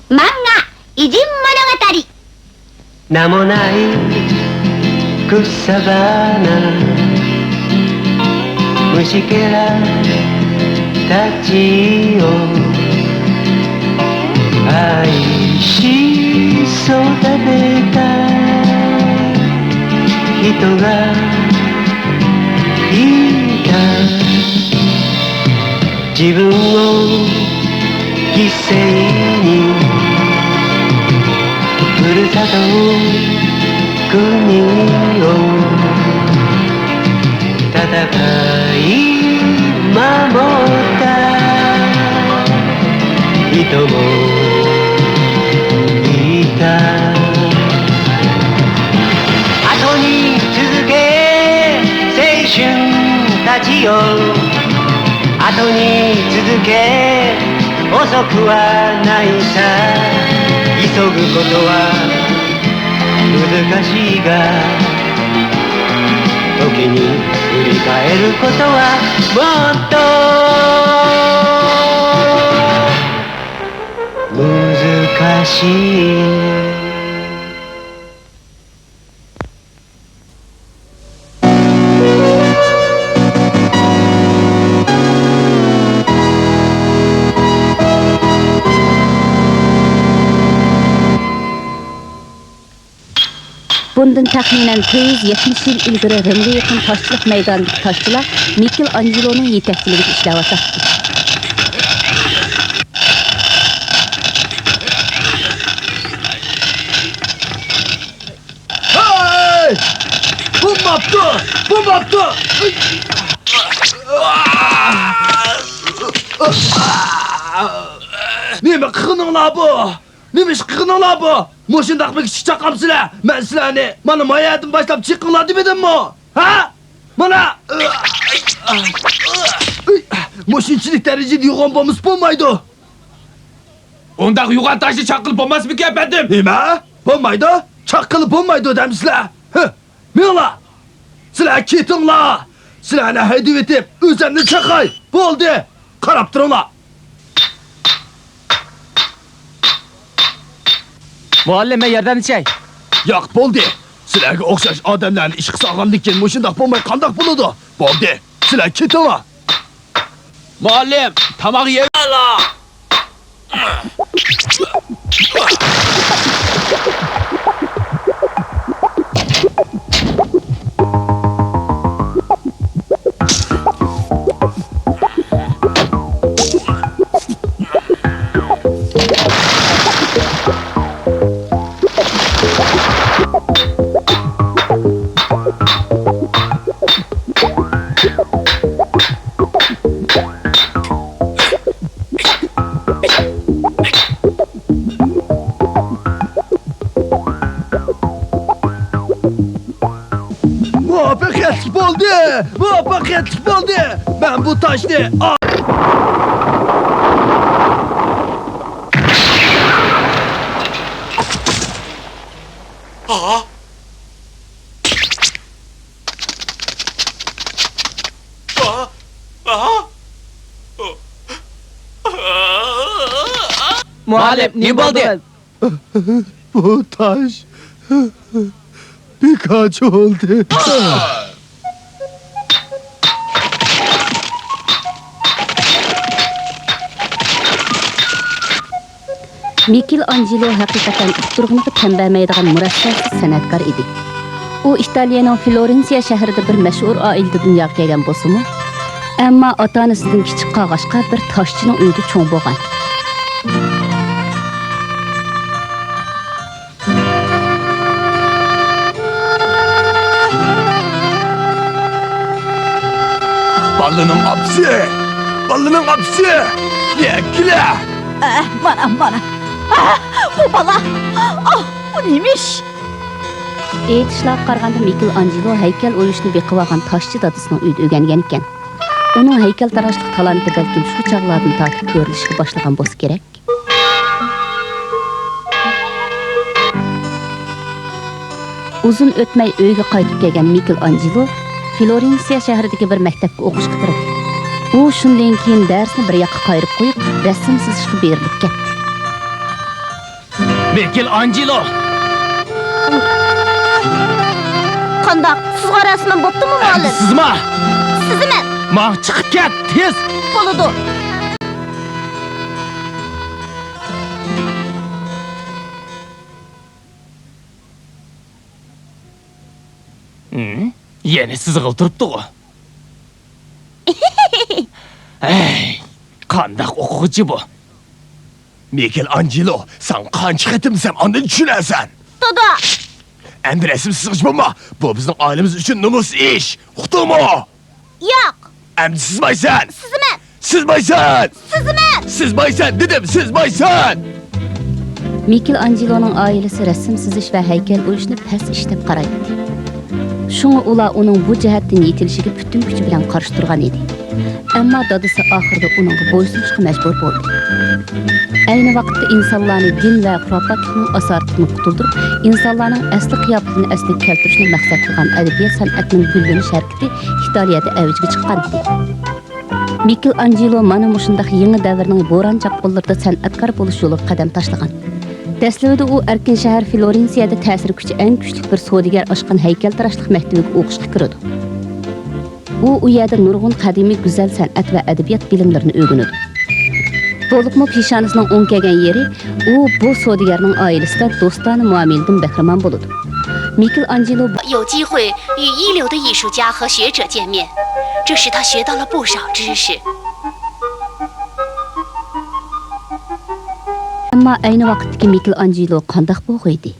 漫画偉人物語。名もない草花虫けらたちを愛し育てた人がいた。自分を犠牲にふるさと国を戦い守った人もいた。後に続け青春たちよ、後に続け遅くはないさ。急ぐことは難しいが、時に振り返ることはもっと難しい。Bundan taxminan 470 yil ilgari Rimga yaqin toshchilik maydonidagi toshchilar Mikil Angeloning yetakchiligida ishlayotdi. Hey! Bombaptı! Nima qilinglar bu? Nima ish qilinglar bu? Moshundaq bir kichik chaqamsizlar. Men sizlarni mana mayadan boshlab chiqinglar demedimmi? Ha? Mana Moshunchilik darajada yo'g'on bo'lmas bo'lmaydi. Undaq yo'g'on tashni chaqilib bo'lmasmikan efendim? Nima? Bo'lmaydi? Chaqilib bo'lmaydi demsizlar. Minglar. Sizlar ketinglar. Sizlarni haydab etib, o'zimni chaqay. Bo'ldi. Qarab turinglar. Muallim, men yordamchay. Yo'q, bo'ldi. Sizlarga o'xshash odamlarni ish qilsanlik keyin mushundaq bo'lmay qandoq bo'ladi? Bo'ldi. Sizlar ketinglar. Muallim, tamoq yeylar. Muvaffaqiyatli bo'ldi. Men bu toshni Muallim, ne bo'ldi? Bu tosh Pikachu oldu. Michelangelo haqiqatan usturg'uniga tanbamaydigan murakkab san'atkor edi. U Italiyaning Florensiya shahrida bir mashhur oilada dunyoga kelgan bo'lsa-mu, ammo ota-onasidan kichik qolg'achqa bir toshchining uyida cho'ng bo'lgan. Balının apsi. Yekile. Bana. Bu bala. Bu neymiş? Aytishlarga qaraganda Michelangelo haykal o'yishni beqib olgan toshchi dadasining uyida o'rgangan ekan. Uning haykaltarashlik talanti balkim shu chog'lardan tortib ko'rilishga boshlagan bo'lsa kerak. Uzun o'tmay uyga qaytib kelgan Michelangelo Florensiya shahridagi bir maktabga o'qishga kirdi. U shundan keyin darsni bir yoqqa qayirib qo'yib, rasm chizishga berilib ketdi. Michelangelo. Qandaq, sizga rasman bo'ptimi, muallim? Sizma. Sizmi? Mang chiqib ket, tez. Bo'ladi. Yeni sizg'il turibdi-ku. Ey, qandaq o'quvchi bu? Michelangelo, sen qancha xetimsam ondan tushunasan. Dada, Endi resim sızgıç bulma. Bu bizim ailemiz için numus iş. Uqdingmi? yo'q. Endi sizmaysan. Sizmi? Sizmaysan. Sizmi? Sizmaysan dedim, sizmaysan. Michelangeloning oilasi rasm sizish va haykal o'yishni past ishlab qaraydi. Shunga ular uning bu jihatdan yetilishiga butun kuchi bilan qarshi turgan edi. Ammo dadasi oxirida uningga bo'ysunishga majbur bo'ldi. Ayni vaqtda insonlarni din va xurofotlikning asoratidan qutuldirib, insonlarning asli qiyofatini asliga keltirishni maqsad qilgan adabiyot san'atining gullanish harakati Italiyada avjiga chiqqan edi. Michelangelo mana mushundaq yangi davrning bo'ron chaqqonlarida san'atkor bo'lish yo'liga qadam tashlagan. Dastlabida u erkin shahar Florensiyada ta'sir kuchi eng kuchli bir savdogar ochgan haykaltarashlik maktabiga o'qishga kirdi. U yerda nurg'un qadimiy go'zal san'at va adabiyot bilimlarini o'rganadi. Bo'libmi peshonasining o'ng kelgan yeri, u bu savdogarning oilasida do'stona muomaladan bahramand bo'ladi. Michelangelo 有机会与一流的艺术家和学者见面，这使他学到了不少知识。 ammo ayni vaqtdagi Michelangelo qandoq bo'lg'aydi?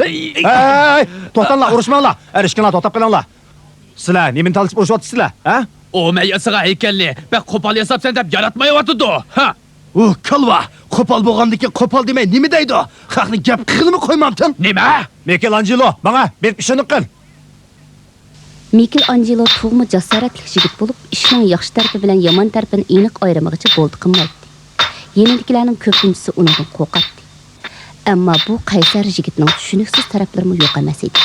Hey, to'xtanglar, urushmanglar. Erishkinlar to'xtab qolinglar. Sizlar nimani talishib urushyapsizlar, ha? O meyasıga heykelli. Ben kopal yasap sen dep yaratmayıvatıdı. Ha? Kalva. Kopal bo'lgandiki kopal demay nima deydi? Haqni gap qilimi qo'ymamtin? Nima? Michelangelo, bana bir ishini qil. Michelangelo tug'ma jasoratli yigit bo'lib, ishning yaxshi tarafi bilan yomon tarafini aniq ayirmoqchi bo'ldi qilmaydi. Yeniliklarning ko'pinchisi undan qo'rqadi. Ammo bu qaysar yigitning tushuniksiz taraflari yo'q emas edi.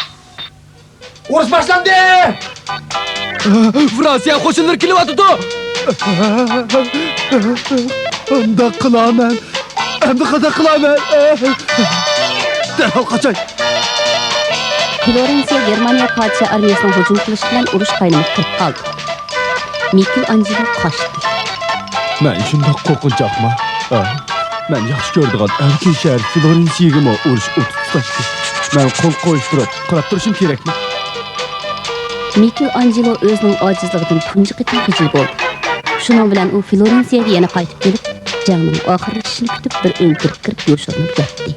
Urush boshlandi! Fransiya qo'shinlari kelyapti. Unda qilaman. Endi qada qilaman. Darhol qochay. Florensiya Germaniya podshoh armiyasining hujum qilishi bilan urush qaynab kirib qoldi. Michelangelo qochdi. Men shundoq qo'rqinchoqmi? Men yaxshi ko'rdigan erkin shahar Florensiyaga urush o'tib Men qo'l qo'yish turib, qarab turishim kerakmi? Michelangelo o'zining ojizligidan tunji qitin xijil bo'ldi. Shuning bilan u Florensiyaga yana qaytib kelib, jangning oxirlashishini kutib bir o'nkirib kirib yo'shinib ketdi.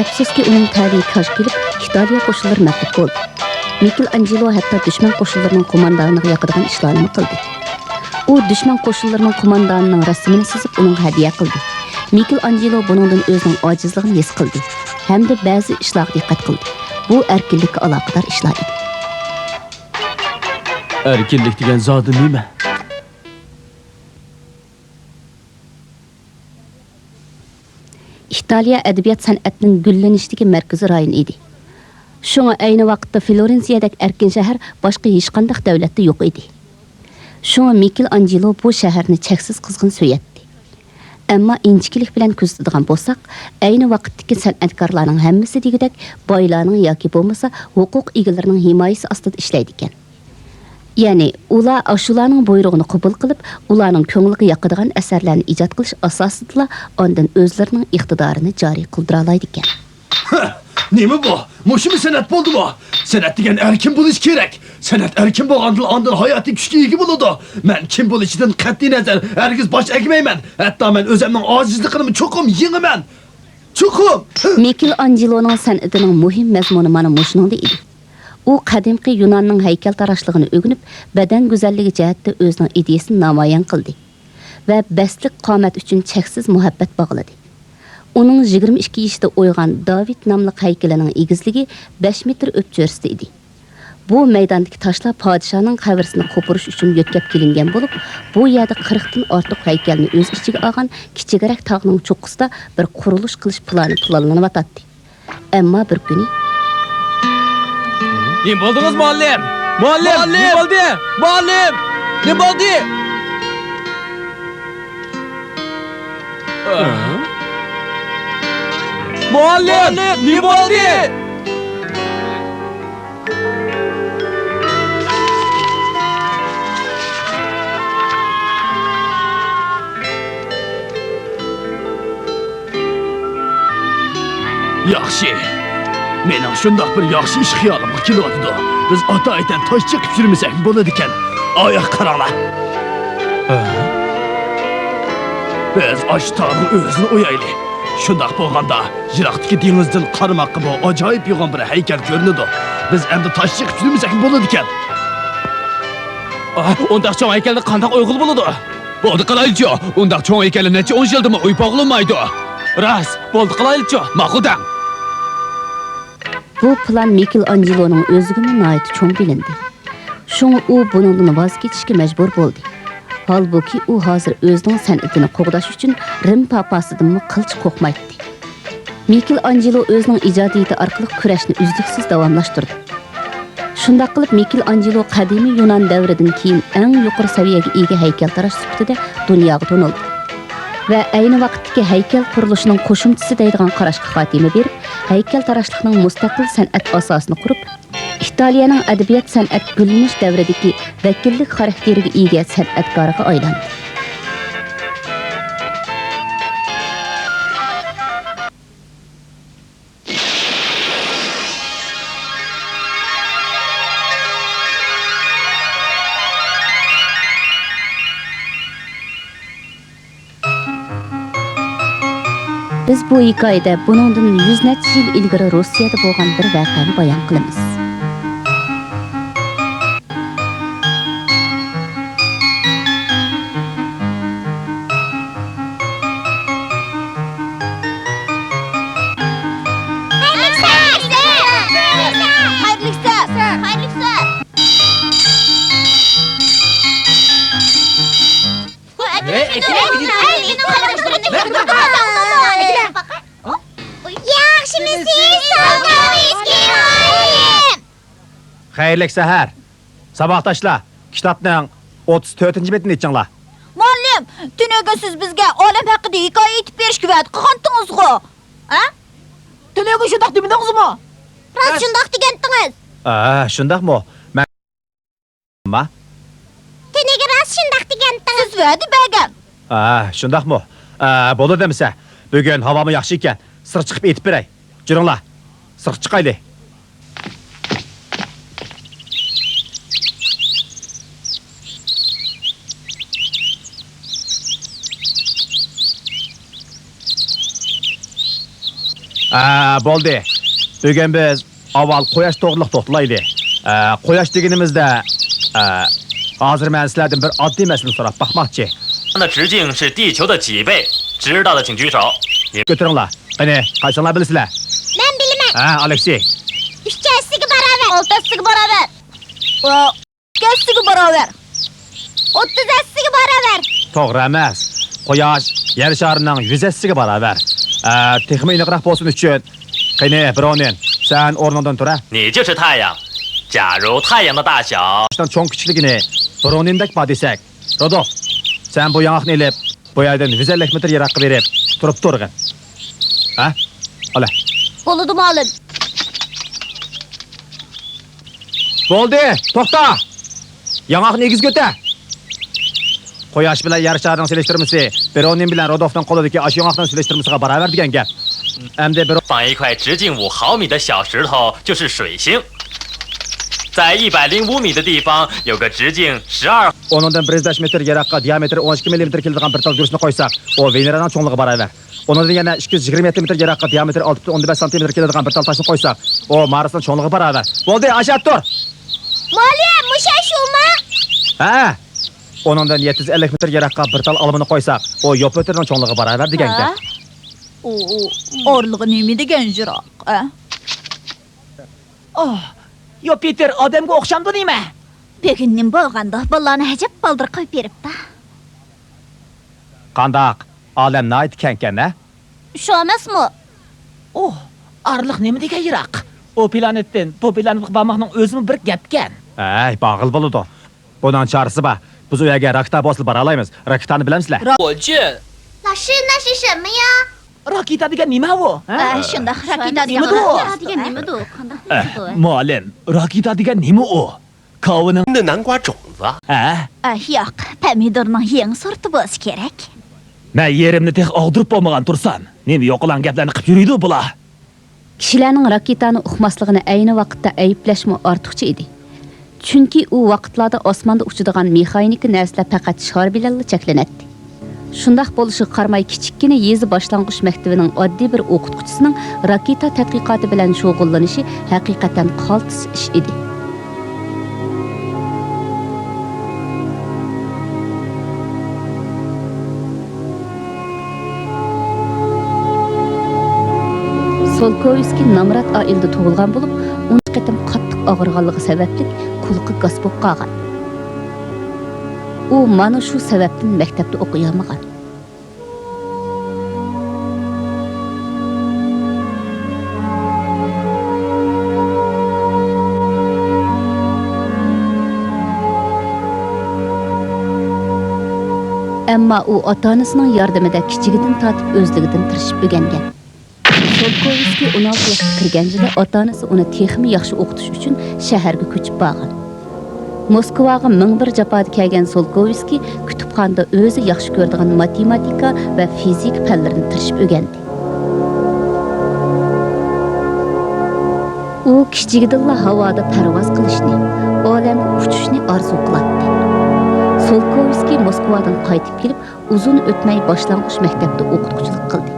Afsuski uning tarixiy tosh kelib, Italiya qo'shinlari mag'lub bo'ldi. Michelangelo hatto dushman qo'shinlarining qo'mondoniga yoqadigan ishlarni qildi. U dushman qo'shinlarining qo'mondonining rasmini chizib uning hadiya qildi. Michelangelo buningdan o'zining ojizligini his qildi hamda ba'zi ishlarga diqqat qildi. Bu erkinlikka aloqador ishlar edi. Erkinlik degan zodi nima? Italiya adabiyot san'atining gullanishidagi markaziy rayon edi. Shunga ayni vaqtda Florensiyadagi erkin shahar boshqa hech qanday davlatda yo'q edi. Shunga Michelangelo bu shaharni cheksiz qizg'in so'yatdi. Ammo inchkilik bilan kuzatadigan bo'lsak, ayni vaqtdagi san'atkorlarning hammasi degidek boylarning yoki bo'lmasa huquq egalarining himoyasi ostida ishlaydi ekan. Ya'ni ular ashularning buyrug'ini qabul qilib, ularning ko'ngliga yoqadigan asarlarni ijod qilish asosida ondan o'zlarining iqtidorini joriy qildira oladi ekan. Nima bu? Mushumi san'at bo'ldimi? San'at degan erkin bo'lish kerak. San'at erkin bo'lganda ondan hayotiy kuchga ega bo'ladi. Men kim bo'lishidan qat'iy nazar hargiz bosh egmayman. Hatto men o'zimning ojizligimni cho'qim yengaman. Cho'qim. Michelangeloning san'atining muhim mazmuni mana mushuningda edi. U qadimgi Yunonning haykaltarashligini o'rganib, badan go'zalligi jihatda o'zining ideyasini namoyon qildi va baslik qomat uchun cheksiz muhabbat bog'ladi. Uning 22 yoshda o'ygan David nomli haykalining egizligi 5 metr o'pcho'rsi edi. Bu maydondagi toshlar podshohning qabrisini qo'pirish uchun yo'tkab kelingan bo'lib, bu yerda 40 dan ortiq haykalni o'z ichiga olgan kichikroq tog'ning cho'qqisida bir qurilish qilish plani planlanyotdi. Ammo bir kuni Kim buldunuz muallim? Muallim, ne bo'ldi? Muallim, ne bo'ldi? Muallim, ne bo'ldi? Yaxshi. Mening shundoq bir yaxshi ish xiyolimga kelyapti. Biz ota-aytan tosh chiqib yurmasak bo'ladi ekan. Oyoq qaranglar. Biz Ashtog'ning o'zini o'yaylik. Shundoq bo'lganda, yiroqdagi dengizdan qaramoqqa bu ajoyib yo'g'on bir haykal ko'rinadi. Biz endi tosh chiqib yurmasak bo'ladi ekan. Undaq cho'ng haykalni qanday o'yg'il bo'ladi? Bo'ldi qilaychi. Undaq cho'ng haykali necha 10 yildimi uy bog'lanmaydi. Ras, bo'ldi qilaychi. Ma'quldan. Bu plan Mikelangeloning o'ziga nihoyat cho'ng bilindi. Shunga u buningdan voz kechishga majbur bo'ldi. Halbuki u hozir o'zining san'atini qo'g'dash uchun Rim papasidan qilch qo'qmaydi. Mikelangelo o'zining ijodiyati orqali kurashni uzluksiz davomlashtirdi. Shunday qilib Mikelangelo qadimiy Yunon davridan keyin eng yuqori saviyaga ega haykaltarash sifatida dunyoga tanildi. Va ayni vaqtdagi haykal qurilishining qo'shimchasi deydigan qarashga xotima berib, haykaltarashlikning mustaqil san'at asosini qurib, İtaliyaning adabiyot san'at gulmish davridagi vakillik xarakteriga ega san'atkoriga aylandi. Biz bu hikoyada buningdan 100 necha yil ilgari Rossiyada bo'lgan bir voqeani bayon qilamiz. Xayrli sahar. Saboqdoshlar, kitobning 34-chi betini aytinglar. Muallim, tunuga siz bizga olam haqida hikoya aytib berishga va'da qilgandingiz-ku. Ha? Tunuga shundoq demedingizmi? Rost shundoq degandingiz. Shundoqmi? Men Tunuga rost shundoq degandingiz. Siz va'da bergan. Shundoqmi? Bo'ldi demasa, bugun havomi yaxshi ekan. Sir chiqib aytib beray. Juringlar. Sir chiqaylik. Bo'ldi. Bugun biz avval quyosh to'g'riliq to'xtalaylik. Quyosh deganimizda hozir men sizlardan bir oddiy masala so'rab baxmoqchi. 的直径是地球的几倍？知道的请举手。 Ko'taringlar. Qani, qaysinglar bilasizlar? Men bilaman. Alexey. 3-siga barobar. 6-siga barobar. 2-siga barobar. 30-siga barobar. To'g'ri emas. Quyosh yer sharining 100-siga barobar. Texnik aniqroq bo'lsin uchun qani, Bronin, sen o'rningdan tur. 你就是太阳。假如太阳的大小， cho'ng kichikligini Bronindek bor desak, Rodolf, sen bu yangoqni ilib, bu yerdan 150 metr yiroqqa berib turib turg'in. Ola. Bo'ldi, muallim. Bo'ldi, to'xta. Yangoqni egizga o'ta. Quyosh bilan yer sharining selishtirmasi Bronin bilan Rodolfning qo'lidagi ash yangoqning selishtirmasiga barobar degan gap. Endi bir 放一块直径5毫米的小石头就是水星。在105米的地方有个直径12。 Onundan 1 metr yiroqqa diametri 12 mm keladigan bir tal go'shtni qo'ysak, o Veneraning cho'ngligi barobar. Onundan yana 220 metr yiroqqa diametri 6.15 cm keladigan bir tal toshni qo'ysak, o Marsning cho'ngligi barobar. Bo'ldi, ashab tur. Muallim, musha shumi? Onundan 750 metr yiroqqa bir tal olmani qo'ysak, o Yupiterning cho'ngligi barobar degan gap. Orlig'i nima degan jiroq, Yupiter odamga o'xshamdi nima? Bugunning bo'lganda bolani hajab qoldirib qo'yib beribdi. Qandaq? Olam nayt kankan-a? Shu emasmi? Arliq nima degan yiroq? O planetdan bu planetga bormoqning o'zimi bir gapkan. Ay, bağıl buludu. Bunun çaresi ba. Biz o yerga raketa bosilib bora olamiz. Raketani bilamsizlar? 我去，老师，那是什么呀？ raketa degan nima bu? Shundoq raketa degan nimadu? Muallim, raketa degan nima u? Kavining 的南瓜种子。 Yo'q, pomidorning yangi sorti bo'lsa kerak. Men yerimni tex og'dirib bo'lmagan tursam, nima yo'qolan gaplarni qilib yuriydi bular. Kishilarning raketani uqmasligini ayni vaqtda ayblashmi ortiqcha edi. Chunki u vaqtlarda osmonda uchadigan mexanika narsalar faqat shar bilan cheklanadi. Shundaq bo'lishiga qaramay kichikkina yezi boshlang'ich maktabining oddiy bir o'qituvchisining raketa tadqiqoti bilan shug'ullanishi haqiqatan qaltis ish edi. Solkovskiy Namrat oilada tug'ilgan bo'lib, uning qatam qattiq og'irganligi sababli qulqi gaz bo'lib qolgan. U mana shu sababdan maktabda o'qiy olmagan. Ammo u ota-onasining yordamida kichigidan tortib o'zligidan tirishib o'rgangan. Solkovskiy 16 yoshga kirganida ota-onasi uni texmi yaxshi o'qitish uchun shaharga ko'chib borgan. Moskvaga 1001 jafoda kelgan Solkovskiy kutubxonada o'zi yaxshi ko'radigan matematika va fizik fanlarini tirishib o'rgandi. U kichigidilla havoda parvoz qilishni, olamga uchishni orzu qiladi. Solkovskiy Moskvadan qaytib kelib, uzun o'tmay boshlang'ich maktabda o'qituvchilik qildi.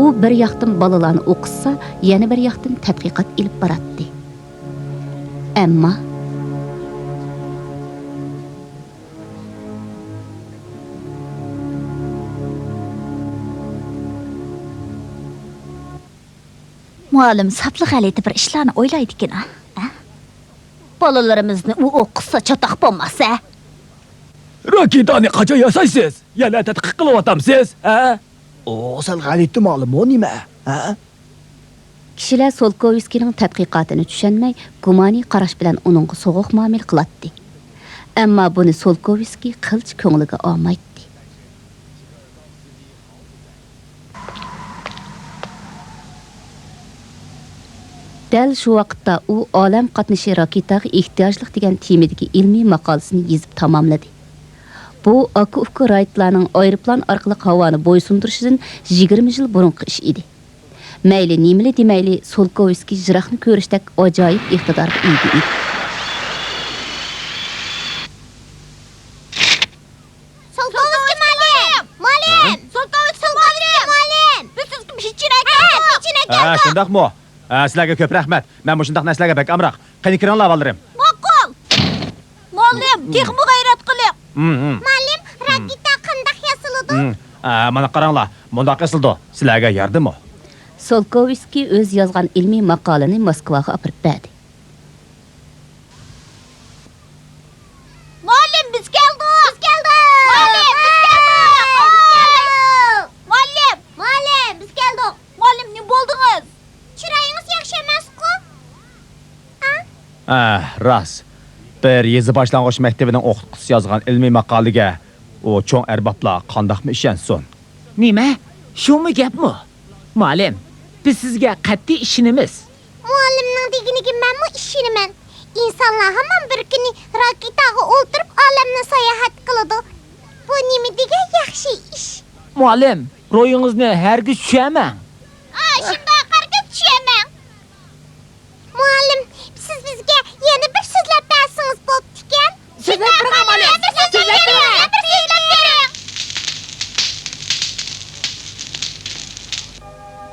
U bir yoqdan bolalarni o'qitsa, yana bir yoqdan tadqiqot ilib boradi. Ammo Muallim sapli g'alati bir ishlarni o'ylaydi ekan. Bolalarimizni u o'qitsa chatoq bo'lmasa. Raketani qachon yasaysiz? Yana tadqiq qilyapsiz, ha? O, sal g'alati ma'lum nima? kishilar Solkovskiyning tadqiqotini tushunmay, gumoniy qarash bilan uningga so'g'uq muomala qiladi. Ammo buni Solkovskiy qilch ko'ngliga olmaydi. Dal shu vaqtda u olam qatnashi raketaga ehtiyojliq degan temadagi ilmiy maqolasini yozib tamomladi. Bu Akufka Wrightlarning aeroplan orqali havoni bo'ysundirishidan 20 yil burungi ish edi. Mayli nimali demayli, Solkovskiy jirahni ko'rishdek ajoyib iqtidorga ega edi. Solkovskiy muallim! Muallim! Solkovskiy muallim! Biz sizga pichinak keldik. Shundaqmi? Sizlarga ko'p rahmat. Men bu shundaq narsalarga bak amroq. Qani kiringlar avvalrim. Ma'qul. Muallim, texmi g'ayrat qiling. Muallim, raketa qanday yasaladi? Mana qaranglar, bundaq yasaldi. Sizlarga yordammi? Solkovskiy o'z yozgan ilmiy maqolani Moskvaga olib berdi. Muallim, biz keldik. Muallim, biz keldik. Muallim, biz keldik. Muallim, ne bo'ldingiz? Chiroyingiz yaxshi emas-ku? Ras. Bir yezi boshlang'ich maktabining o'qituvchisi yozgan ilmiy maqolaga u cho'ng arboblar qandoqmi ishonsin? Nima? Shumi gapmi? Muallim, biz sizga qat'iy ishonamiz. Muallimning deganiga menmi ishonaman. İnsanlar hamon bir kuni raketaga o'ltirib olamni sayohat qiladi. Bu nima degan yaxshi ish? Muallim, ro'yingizni hargiz tushaman. Shunday qarg'ib tushaman. Muallim, siz bizga yana bir so'zlab bersangiz bo'pti ekan. So'zlab bering, muallim. So'zlab bering.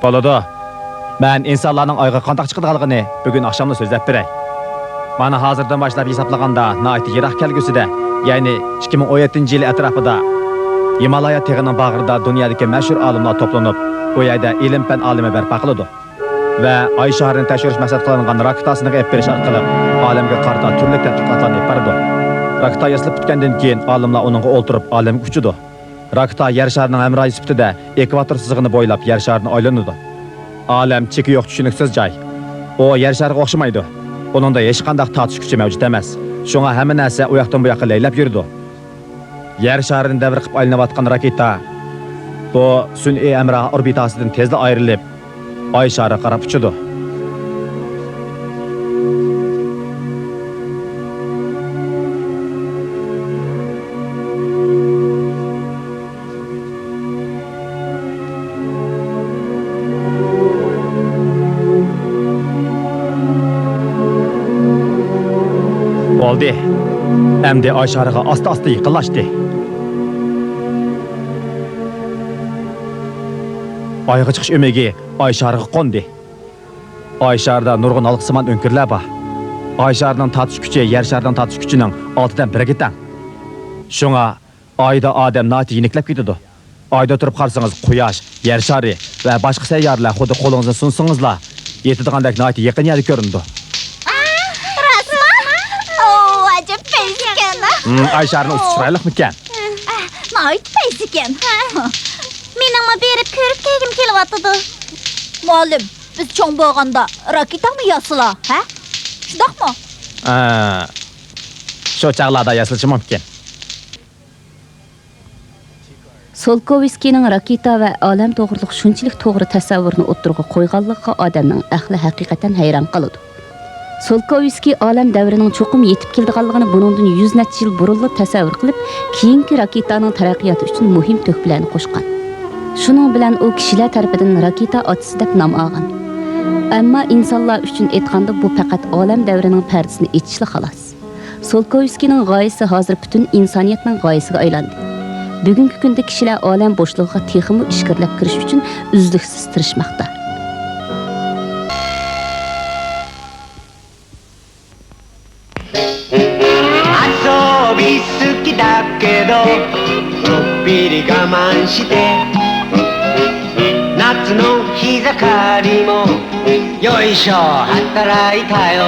Bo'ladi. Men insonlarning oyga qandoq chiqadiganligini bugun oqshomda so'zlab beray. Mana hozirdan boshlab hisoblaganda noiti yiroq kelgusida, ya'ni 2017-yil atrofida Himalaya tog'ining bag'rida dunyodagi mashhur olimlar to'planib, bu yerda ilm-fan olimi barpo qiladi va Oy shahrini tashirish maqsad qilingan raketasini olib berish orqali olamga qarata turli tadqiqotlarni olib boradi. Raketa yasalib bitgandan keyin olimlar uningga o'ltirib olamga uchadi. Raketa yer sharining hamrohi sifatida ekvator chizig'ini bo'ylab yer sharini aylanadi. Olam cheki yo'q tushuniksiz joy. O yer shariga o'xshamaydi. Onunda hech qanday tortish kuchi mavjud emas. Shunga hamma narsa u yoqdan bu yoqqa laylab yurdi. Yer sharini davr qilib aylanayotgan raketa bu sun'iy amra orbitasidan tezda ayrilib, Oy shariga qarab uchadi. Oldu. Endi Oy shariga asta-asta yaqinlashdi. Oyga chiqish umigi Oy shariga qo'ndi. Oy sharida nurg'un halqasimon o'nkirlar bor. Oy sharining tortish kuchi yer sharining tortish kuchining 6dan 1ga teng. Shunga Oyda odam nati yeniklab ketadi. Oyda turib qarsangiz Quyosh, yer shari va boshqa sayyoralar xuddi qo'lingizni sunsangizlar, yetadigandak nati yaqin yerda ko'rinadi. Acaba peyziken. Oy sharining usti chiroyliqmikan? Nait peyziken. Meningmi berib ko'rib kelgim kelyapti. Muallim, biz cho'ng bo'lganda raketami yasila, ha? Shundaqmi? Shu chaqlarda yasilishi mumkin. Solkovskining raketa va olam to'g'riliq shunchalik to'g'ri tasavvurni o'ttirg'i qo'yganligiga odamning aqli haqiqatan hayron qoladi. Solkovskiy olam davrining cho'qim yetib kelganligini buningdan 100 necha yil burunlab tasavvur qilib, keyingi raketaning taraqqiyoti uchun muhim to'hfalarni qo'shgan. Shuning bilan u kishilar tarafidan raketa otasi deb nom olgan. Ammo insonlar uchun aytganda bu faqat olam davrining pardasini echishli xolos. Solkovskiyning g'oyasi hozir butun insoniyatning g'oyasiga aylandi. Bugungi kunda kishilar olam bo'shlig'iga texmi ishkirlab kirish uchun uzluksiz tirishmoqda.我慢して夏の日盛りもよいしょ働いたよ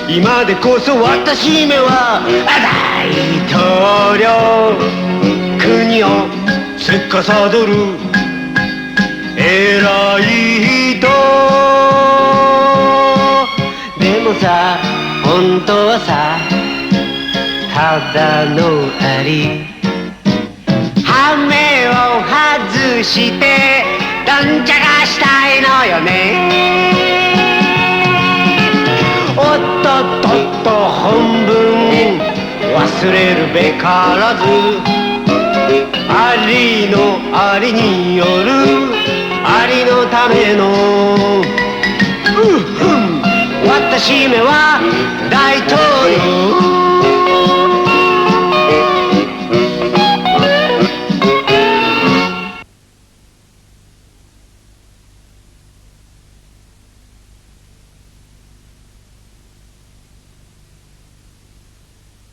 今でこそ私めは大統領国を司る偉い人でもさ本当はさただのアリ羽目を外してどんちゃがしたいのよねおっとっとっと本分忘れるべからずありのありによるありのための